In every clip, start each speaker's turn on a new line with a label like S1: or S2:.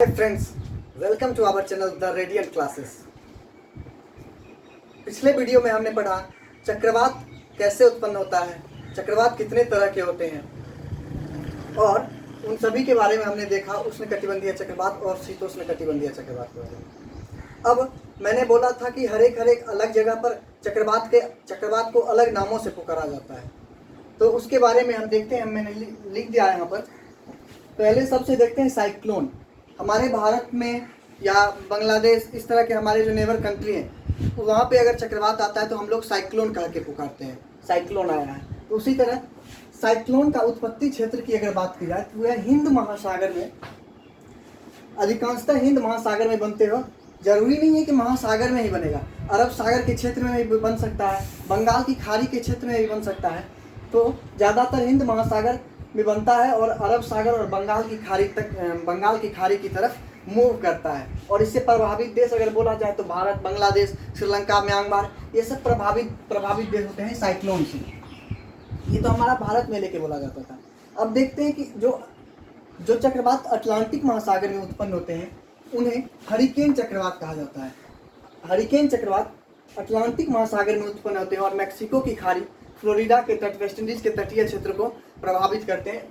S1: Hi friends, welcome to our channel The Radiant Classes। पिछले video में हमने पढ़ा चक्रवात कैसे उत्पन्न होता है, चक्रवात कितने तरह के होते हैं और उन सभी के बारे में हमने देखा, उष्णकटिबंधीय चक्रवात और शीतोष्णकटिबंधीय चक्रवात के बारे में। अब मैंने बोला था कि हर एक अलग जगह पर चक्रवात को अलग नामों से पुकारा जाता है, तो उसके बारे में हम देखते हैं। मैंने लिख दिया यहाँ पर। पहले सबसे देखते हैं साइक्लोन। हमारे भारत में या बांग्लादेश, इस तरह के हमारे जो नेबर कंट्री हैं, तो वहाँ पे अगर चक्रवात आता है तो हम लोग साइक्लोन कह के पुकारते हैं, साइक्लोन आया है। तो उसी तरह साइक्लोन का उत्पत्ति क्षेत्र की अगर बात की जाए तो वह हिंद महासागर में, अधिकांशतः हिंद महासागर में बनते हो। जरूरी नहीं है कि महासागर में ही बनेगा, अरब सागर के क्षेत्र में भी बन सकता है, बंगाल की खाड़ी के क्षेत्र में भी बन सकता है। तो ज़्यादातर हिंद महासागर में बनता है और अरब सागर और बंगाल की खाड़ी की तरफ मूव करता है। और इससे प्रभावित देश अगर बोला जाए तो भारत, बांग्लादेश, श्रीलंका, म्यांमार, ये सब प्रभावित देश होते हैं साइक्लोन से। ये तो हमारा भारत में लेके बोला जाता था। अब देखते हैं कि जो चक्रवात अटलांटिक महासागर में उत्पन्न होते हैं उन्हें हरिकेन चक्रवात कहा जाता है। हरिकेन चक्रवात अटलांटिक महासागर में उत्पन्न होते हैं और मैक्सिको की खाड़ी, फ्लोरिडा के तट, वेस्ट इंडीज के तटीय क्षेत्र को प्रभावित करते हैं।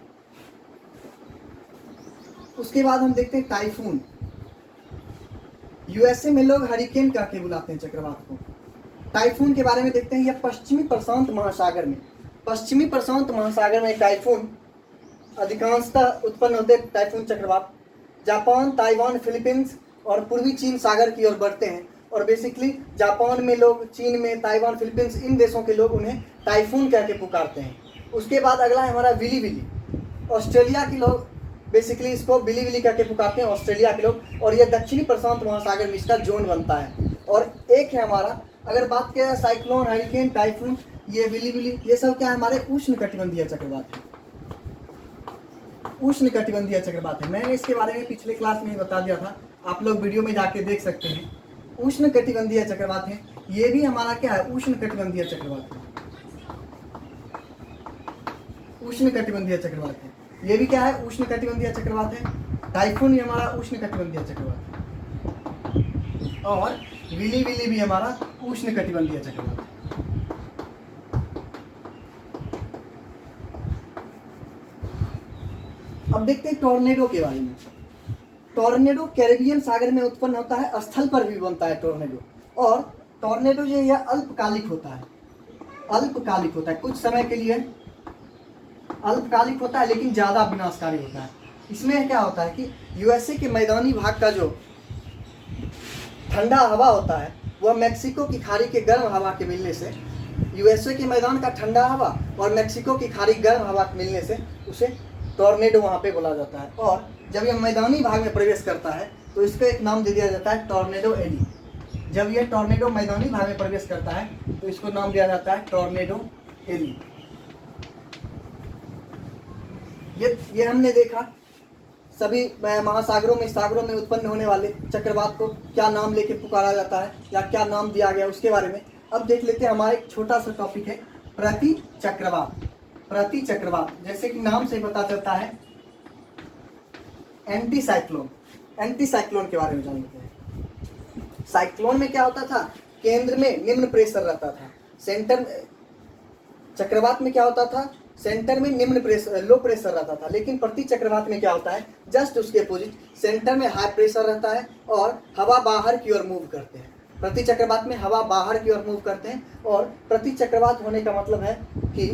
S1: उसके बाद हम देखते हैं टाइफून। यूएसए में लोग हरिकेन कह के बुलाते हैं चक्रवात को। टाइफून के बारे में देखते हैं। यह पश्चिमी प्रशांत महासागर में टाइफून अधिकांशतः उत्पन्न होते हैं। टाइफून चक्रवात जापान, ताइवान, फिलीपींस और पूर्वी चीन सागर की ओर बढ़ते हैं और बेसिकली जापान में लोग, चीन में, ताइवान, फिलीपींस, इन देशों के लोग उन्हें टाइफून कह के पुकारते हैं। उसके बाद अगला है हमारा विली विली। ऑस्ट्रेलिया के लोग बेसिकली इसको बिली विली कह के पुकारते हैं, ऑस्ट्रेलिया के लोग, और यह दक्षिणी प्रशांत महासागर में इसका जोन बनता है। और एक है हमारा, अगर बात किया जाए साइक्लोन, हरिकेन, टाइफून, ये विली विली, ये सब क्या है, हमारे उष्णकटिबंधीय चक्रवात है। उष्णकटिबंधीय चक्रवात है। मैंने इसके बारे में पिछले क्लास में ही बता दिया था, आप लोग वीडियो में जाके देख सकते हैं। उष्णकटिबंधीय चक्रवात है। ये भी हमारा क्या है, उष्णकटिबंधीय चक्रवात है। उष्णकटिबंधीय चक्रवात है। ये भी क्या है, उष्णकटिबंधीय चक्रवात है। टाइफून भी हमारा उष्णकटिबंधीय चक्रवात है और विली विली भी हमारा उष्णकटिबंधीय चक्रवात है। अब देखते हैं टॉर्नेडो के बारे में। टॉर्नेडो कैरेबियन सागर में उत्पन्न होता है, स्थल पर भी बनता है टॉर्नेडो। और टॉर्नेडो जो है अल्पकालिक होता है, कुछ समय के लिए अल्पकालिक होता है, लेकिन ज़्यादा विनाशकारी होता है। इसमें क्या होता है कि यूएसए के मैदानी भाग का जो ठंडा हवा होता है वह मैक्सिको की खाड़ी के गर्म हवा के मिलने से, यूएसए के मैदान का ठंडा हवा और मैक्सिको की खाड़ी गर्म हवा के मिलने से उसे टॉर्नेडो वहाँ पे बोला जाता है। और जब यह मैदानी भाग में प्रवेश करता है तो इसको एक नाम दे दिया जाता है टॉर्नेडो एडी। जब यह टॉर्नेडो मैदानी भाग में प्रवेश करता है तो इसको नाम दिया जाता है टॉर्नेडो एडी। ये हमने देखा सभी महासागरों में, सागरों में उत्पन्न होने वाले चक्रवात को क्या नाम लेके पुकारा जाता है या क्या नाम दिया गया उसके बारे में। अब देख लेते हैं। हमारा एक छोटा सा टॉपिक है प्रति चक्रवात। जैसे कि नाम से पता चलता है, एंटी साइक्लोन के बारे में जान लेते हैं। साइक्लोन में क्या होता था, केंद्र में निम्न प्रेशर रहता था, चक्रवात में क्या होता था, सेंटर में लो प्रेशर रहता था। लेकिन प्रति चक्रवात में क्या होता है, जस्ट उसके अपोजिट, सेंटर में हाई प्रेशर रहता है और हवा बाहर की ओर मूव करते हैं। प्रति चक्रवात में हवा बाहर की ओर मूव करते हैं और प्रति चक्रवात होने का मतलब है कि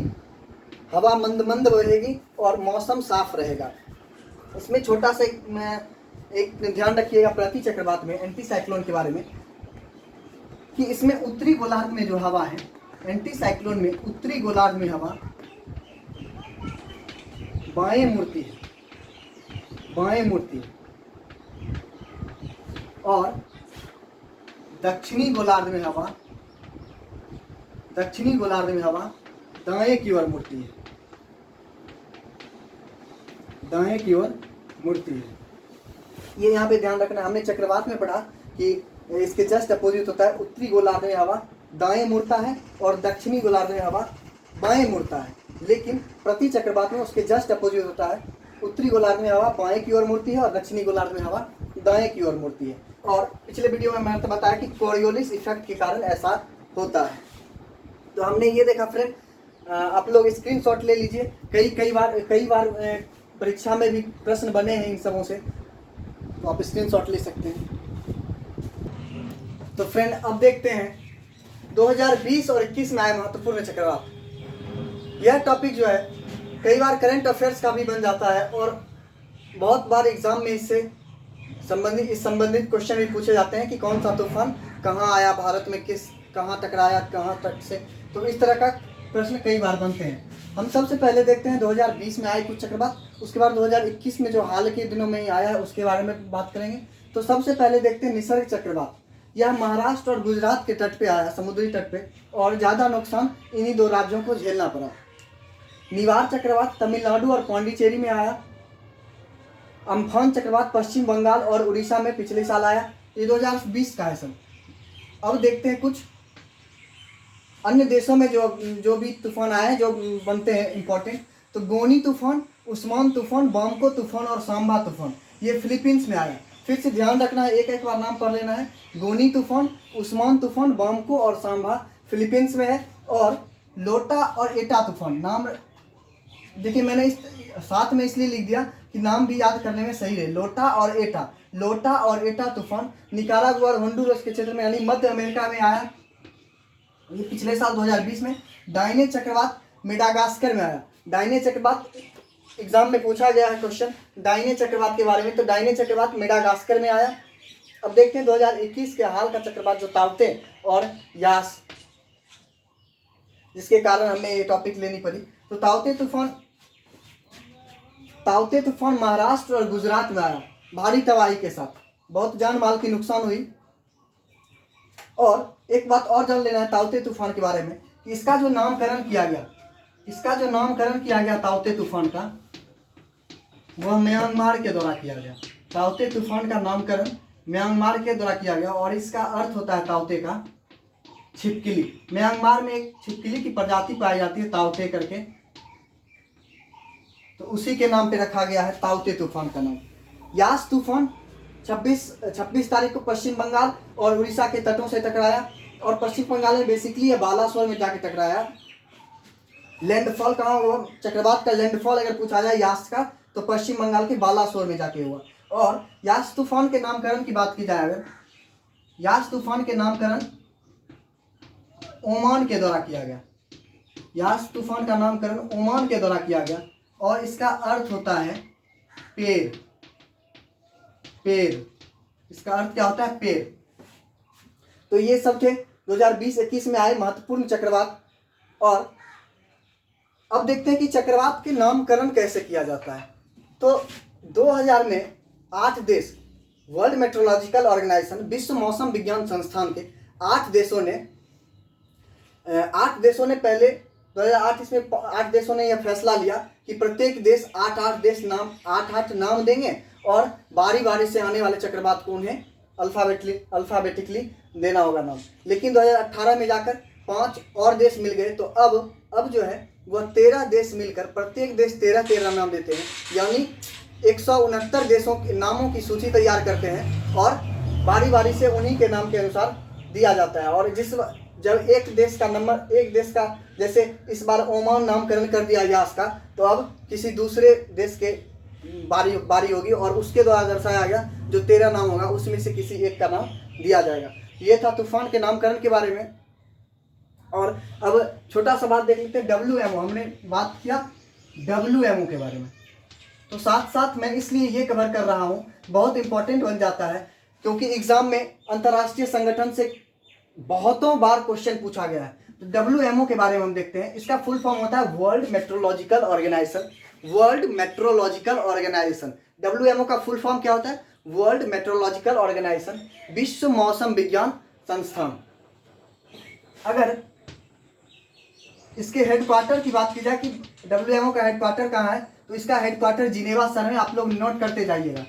S1: हवा मंद बहेगी और मौसम साफ रहेगा। इसमें छोटा सा एक ध्यान रखिएगा प्रति चक्रवात में, एंटी साइक्लोन के बारे में, कि इसमें उत्तरी गोलार्ध में जो हवा है, एंटी साइक्लोन में उत्तरी गोलार्ध में हवा बाएं मुड़ती है और दक्षिणी गोलार्ध में हवा दाएं की ओर मुड़ती है। ये यहाँ पे ध्यान रखना। हमने चक्रवात में पढ़ा कि इसके जस्ट अपोजिट होता है, उत्तरी गोलार्ध में हवा दाएं मुड़ता है और दक्षिणी गोलार्ध में हवा बाएं मुड़ता है। लेकिन प्रति चक्रवात में उसके जस्ट अपोजिट होता है, उत्तरी गोलार्ध में हवा बाएं की ओर मुड़ती है और दक्षिणी गोलार्ध में हवा दाएं की ओर मुड़ती है। और पिछले वीडियो में मैंने तो बताया कि कोरियोलिस इफेक्ट के कारण ऐसा होता है। तो हमने ये देखा फ्रेंड, आप लोग स्क्रीनशॉट ले लीजिए। कई बार परीक्षा में भी प्रश्न बने हैं इन सबों से, तो आप स्क्रीनशॉट ले सकते हैं। तो फ्रेंड अब देखते हैं 2020 और 21 में आए महत्वपूर्ण चक्रवात। यह टॉपिक जो है कई बार करंट अफेयर्स का भी बन जाता है और बहुत बार एग्जाम में इससे संबंधित क्वेश्चन भी पूछे जाते हैं कि कौन सा तूफान कहाँ आया, भारत में कहाँ टकराया, कहाँ तट से। तो इस तरह का प्रश्न कई बार बनते हैं। हम सबसे पहले देखते हैं 2020 में आए कुछ चक्रवात, उसके बाद 2021 में जो हाल के दिनों में ही आया है उसके बारे में बात करेंगे। तो सबसे पहले देखते हैं निसर्ग चक्रवात। यह महाराष्ट्र और गुजरात के तट पे आया, समुद्री तट पे, और ज़्यादा नुकसान इन्हीं दो राज्यों को झेलना पड़ा। निवार चक्रवात तमिलनाडु और पांडिचेरी में आया। अम्फान चक्रवात पश्चिम बंगाल और उड़ीसा में पिछले साल आया। ये 2020 का है सब। अब देखते हैं कुछ अन्य देशों में जो भी तूफान आए हैं, जो बनते हैं इंपॉर्टेंट। तो गोनी तूफान, उस्मान तूफान, बामको तूफान और सांबा तूफान, ये फिलीपींस में आया। फिर से ध्यान रखना है, एक बार नाम पढ़ लेना है। गोनी तूफान, उस्मान तूफान, बामको और सांबा फिलीपींस में है। और लोटा और एटा तूफान, नाम देखिए मैंने इस साथ में इसलिए लिख दिया कि नाम भी याद करने में सही है। लोटा और एटा तूफान निकारागुआ और होंडुरस के क्षेत्र में यानी मध्य अमेरिका में आया। ये पिछले साल 2020 में। डाइने चक्रवात मेडागास्कर में आया। डाइने चक्रवात एग्जाम में पूछा गया है क्वेश्चन डाइने चक्रवात के बारे में। तो डाइने चक्रवात मेडागास्कर में आया। अब देखते हैं 2021 के हाल का चक्रवात जो ताउते और यास, जिसके कारण हमें ये टॉपिक लेनी पड़ी। तो ताउते तूफान महाराष्ट्र और गुजरात में आया भारी तबाही के साथ, बहुत जान माल की नुकसान हुई। और एक बात और जान लेना है ताउते तूफान के बारे में, कि इसका जो नामकरण किया गया ताउते तूफान का, वह म्यांमार के द्वारा किया गया। ताउते तूफान का नामकरण म्यांमार के द्वारा किया गया और इसका अर्थ होता है ताउते का छिपकली। म्यांमार में एक छिपकली की प्रजाति पाई जाती है ताउते करके, तो उसी के नाम पे रखा गया है ताउते तूफान का नाम। यास तूफान 26 तारीख को पश्चिम बंगाल और उड़ीसा के तटों से टकराया और पश्चिम बंगाल में बेसिकली ये बालासोर में जाके टकराया। लैंडफॉल कहाँ हुआ, चक्रवात का लैंडफॉल अगर पूछा जाए यास का, तो पश्चिम बंगाल के बालासोर में जाके हुआ। और यास तूफान के नामकरण की बात की जाए, अगर यास तूफान के नामकरण ओमान के द्वारा किया गया। यास तूफान का नामकरण ओमान के द्वारा किया गया और इसका अर्थ होता है पेड़। इसका अर्थ क्या होता है? पेड़। तो ये सब थे 2020-21 में आए महत्वपूर्ण चक्रवात। और अब देखते हैं कि चक्रवात के नामकरण कैसे किया जाता है। तो 2000 में 8 देश, वर्ल्ड मेट्रोलॉजिकल ऑर्गेनाइजेशन, विश्व मौसम विज्ञान संस्थान के 8 देशों ने पहले 2008 इसमें 8 देशों ने यह फैसला लिया कि प्रत्येक देश 8 नाम देंगे और बारी बारी से आने वाले चक्रवात को उन्हें अल्फाबेटिकली देना होगा नाम। लेकिन 2018 में जाकर 5 और देश मिल गए। तो अब जो है वह 13 देश मिलकर प्रत्येक देश 13 नाम देते हैं, यानी 169 देशों के नामों की सूची तैयार करते हैं और बारी बारी से उन्हीं के नाम के अनुसार दिया जाता है। और जब एक देश का जैसे इस बार ओमान नामकरण कर दिया यास का, तो अब किसी दूसरे देश के बारी होगी और उसके द्वारा दर्शाया गया जो 13 नाम होगा उसमें से किसी एक का नाम दिया जाएगा। ये था तूफान के नामकरण के बारे में। और अब छोटा सा बात देख लेते हैं WMO। हमने बात किया WMO के बारे में, तो साथ साथ मैं इसलिए ये कवर कर रहा हूँ, बहुत इंपॉर्टेंट बन जाता है क्योंकि एग्जाम में अंतर्राष्ट्रीय संगठन से बहुतों बार क्वेश्चन पूछा गया है। तो WMO के बारे में हम देखते हैं। इसका फुल फॉर्म होता है वर्ल्ड मेट्रोलॉजिकल ऑर्गेनाइजेशन। WMO का फुल फॉर्म क्या होता है? वर्ल्ड मेट्रोलॉजिकल ऑर्गेनाइजेशन, विश्व मौसम विज्ञान संस्थान। अगर इसके हेडक्वार्टर की बात की जाए कि WMO का हेडक्वार्टर कहाँ है, तो इसका हेडक्वार्टर जिनेवा शहर में। आप लोग नोट करते जाइएगा,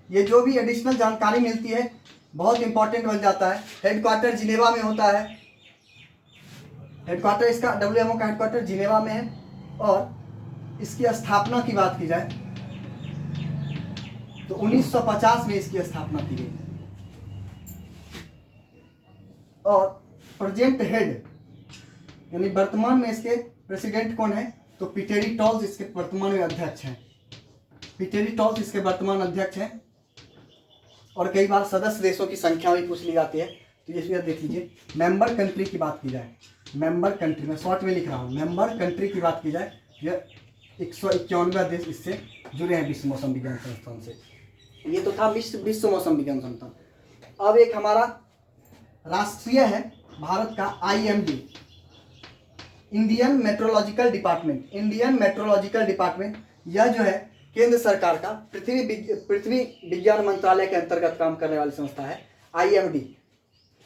S1: ये जो भी एडिशनल जानकारी मिलती है बहुत इंपॉर्टेंट बन जाता है। हेडक्वार्टर जिनेवा में होता है, हेडक्वार्टर इसका WMO का हेडक्वार्टर जिनेवा में है। और इसकी स्थापना की बात की जाए तो 1950 में इसकी स्थापना की गई। और प्रेजेंट हेड यानी वर्तमान में इसके प्रेसिडेंट कौन है, तो पीटेरी टॉल्स इसके वर्तमान में अध्यक्ष हैं। पीटेरी टॉल्स इसके वर्तमान अध्यक्ष हैं। और कई बार सदस्य देशों की संख्या भी पूछ ली जाती है, तो ये देख लीजिए। मेंबर कंट्री की बात की जाए, मेंबर कंट्री, मैं शॉर्ट में लिख रहा हूँ, मेंबर कंट्री की बात की जाए, यह 191 देश इससे जुड़े हैं विश्व मौसम विज्ञान संस्थान से। ये तो था विश्व मौसम विज्ञान संस्थान। अब एक हमारा राष्ट्रीय है भारत का IMD, Indian meteorological department. Indian meteorological department यह जो है केंद्र सरकार का पृथ्वी विज्ञान मंत्रालय के अंतर्गत काम करने वाली संस्था है IMD।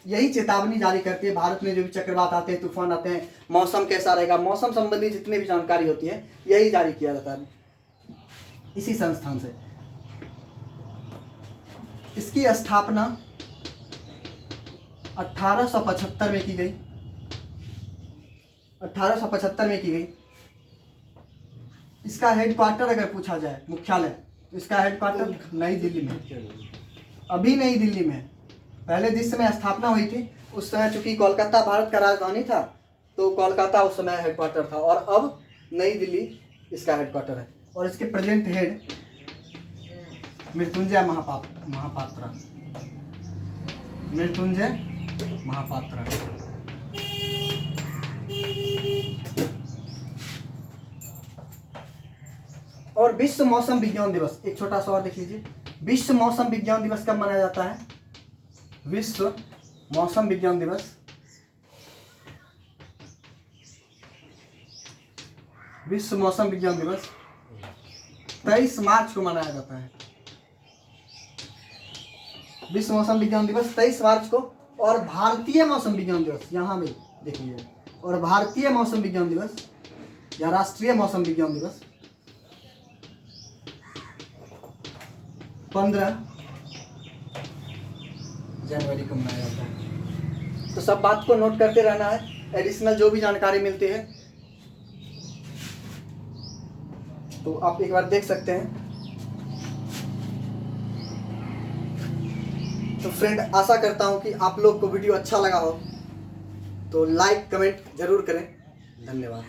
S1: यही चेतावनी जारी करती है भारत में जो भी चक्रवात आते हैं, तूफान आते हैं, मौसम कैसा रहेगा, मौसम संबंधी जितनी भी जानकारी होती है यही जारी किया जाता है इसी संस्थान से। इसकी स्थापना 1875 में की गई। 1875 में की गई। इसका हेडक्वार्टर अगर पूछा जाए, मुख्यालय, तो इसका हेडक्वार्टर नई दिल्ली में, अभी नई दिल्ली में। पहले जिस समय स्थापना हुई थी उस समय चूंकि कोलकाता भारत का राजधानी था, तो कोलकाता उस समय हेडक्वार्टर था, और अब नई दिल्ली इसका हेडक्वार्टर है। और इसके प्रेजेंट हेड मृत्युंजय महापात्रा, मृत्युंजय महापात्रा। और विश्व मौसम विज्ञान दिवस, एक छोटा सा और देख लीजिए। विश्व मौसम विज्ञान दिवस कब मनाया जाता है? विश्व मौसम विज्ञान दिवस विश्व मौसम विज्ञान दिवस 23 मार्च को मनाया जाता है। विश्व मौसम विज्ञान दिवस 23 मार्च को। और भारतीय मौसम विज्ञान दिवस, यहाँ में देखिए, और भारतीय मौसम विज्ञान दिवस या राष्ट्रीय मौसम विज्ञान दिवस 15 जनवरी को मनाया जाता है। तो सब बात को नोट करते रहना है। एडिशनल जो भी जानकारी मिलती है तो आप एक बार देख सकते हैं। तो फ्रेंड, आशा करता हूं कि आप लोग को वीडियो अच्छा लगा हो, तो लाइक कमेंट जरूर करें। धन्यवाद।